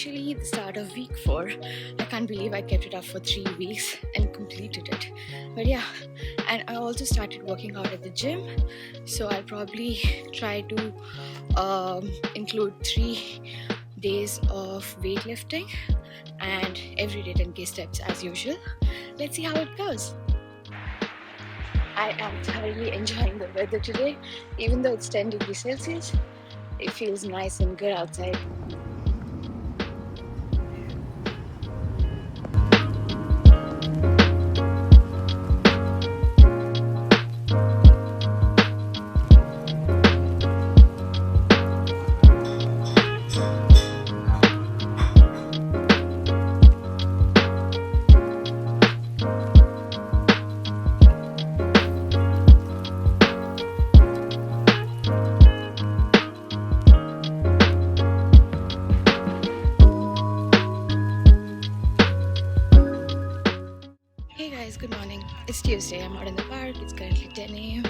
officially the start of week 4. I can't believe I kept it up for 3 weeks and completed it. But yeah, and I also started working out at the gym, so I'll probably try to include 3 days of weightlifting and everyday 10k steps as usual. Let's see how it goes. I am thoroughly enjoying the weather today. Even though it's 10 degrees Celsius, it feels nice and good outside. Hey guys, good morning. It's Tuesday. I'm out in the park. It's currently 10 a.m.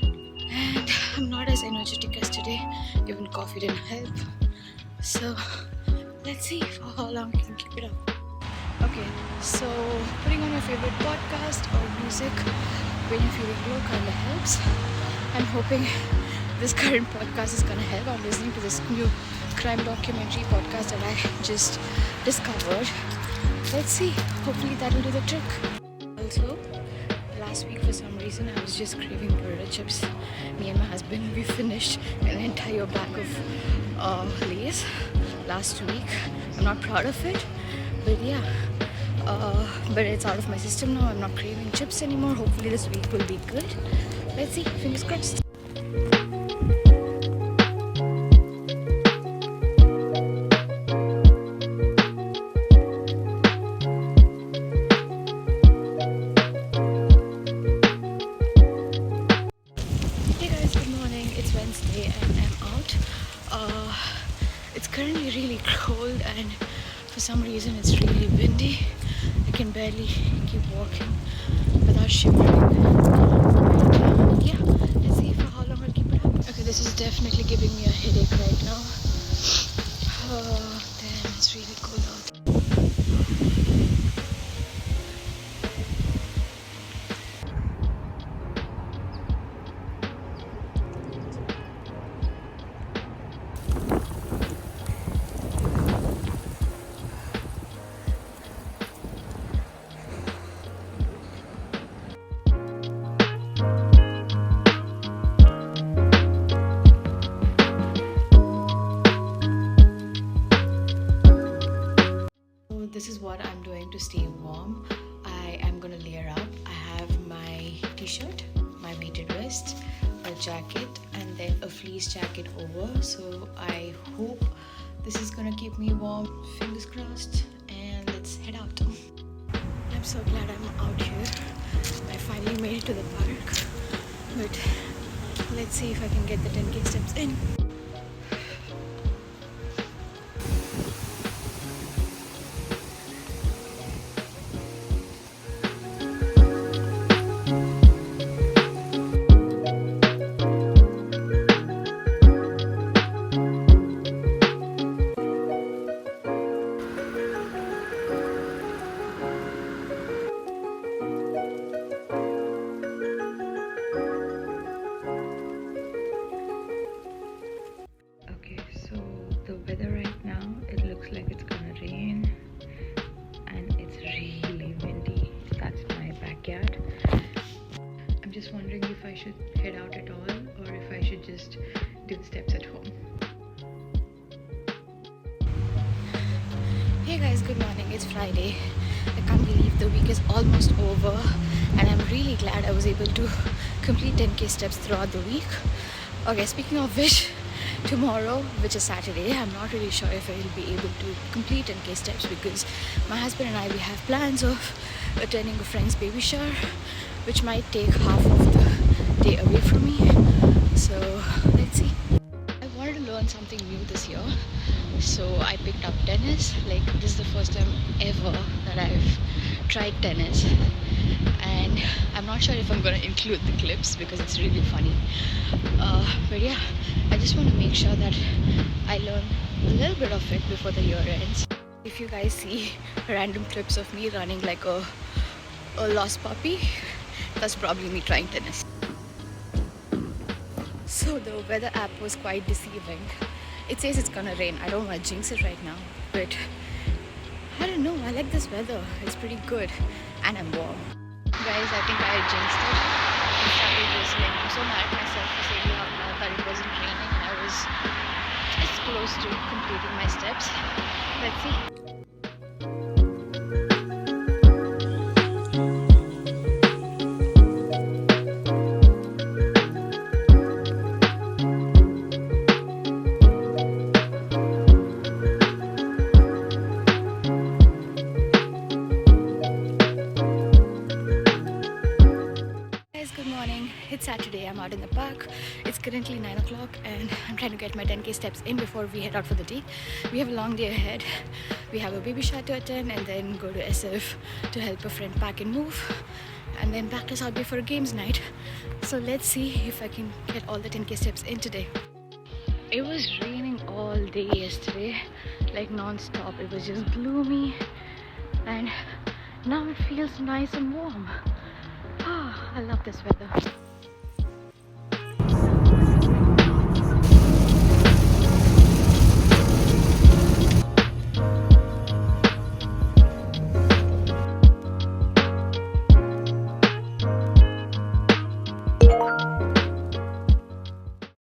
and I'm not as energetic as today. Even coffee didn't help. So let's see for how long I can keep it up. Okay, so putting on my favorite podcast or music when you're feeling low kind of helps. I'm hoping this current podcast is gonna help. I'm listening to this new crime documentary podcast that I just discovered. Let's see, hopefully that will do the trick. Also, last week for some reason I was just craving potato chips. Me and my husband, we finished an entire bag of Lay's last week. I'm not proud of it, but yeah, but it's out of my system now. I'm not craving chips anymore. Hopefully this week will be good. Let's see, fingers crossed. It's Wednesday and I'm out. It's currently really cold and for some reason it's really windy. I can barely keep walking without shivering. And, yeah, let's see for how long I'll keep it up. Okay, this is definitely giving me a headache right now. Oh, damn, it's really cold out. This is what I'm doing to stay warm. I am gonna layer up. I have my t-shirt, my weighted vest, a jacket, and then a fleece jacket over. So I hope this is gonna keep me warm. Fingers crossed, and let's head out. I'm so glad I'm out here. I finally made it to the park, but let's see if I can get the 10k steps in. The weather right now, it looks like it's gonna rain and it's really windy. That's my backyard. I'm just wondering if I should head out at all or if I should just do the steps at home. Hey guys, good morning. It's Friday. I can't believe the week is almost over and I'm really glad I was able to complete 10k steps throughout the week. Okay, speaking of which, tomorrow, which is Saturday, I'm not really sure if I will be able to complete 10k steps because my husband and I, we have plans of attending a friend's baby shower, which might take half of the day away from me. So let's see. I wanted to learn something new this year, so I picked up tennis. Like, this is the first time ever that I've tried tennis, and I'm not sure if I'm gonna include the clips because it's really funny. But yeah, I just want to make sure that I learn a little bit of it before the year ends. If you guys see random clips of me running like a lost puppy, that's probably me trying tennis. So the weather app was quite deceiving. It says it's gonna rain. I don't want to jinx it right now, but I don't know. I like this weather. It's pretty good, and I'm warm. Guys, I think I jinxed it. It started drizzling. I'm so mad at myself for saying out loud that it wasn't raining, and I was just close to completing my steps. Let's see. It's Saturday, I'm out in the park. It's currently 9 o'clock and I'm trying to get my 10k steps in before we head out for the day. We have a long day ahead. We have a baby shower to attend and then go to SF to help a friend pack and move. And then back to South Bay for a games night. So let's see if I can get all the 10k steps in today. It was raining all day yesterday, like non-stop. It was just gloomy and now it feels nice and warm. I love this weather.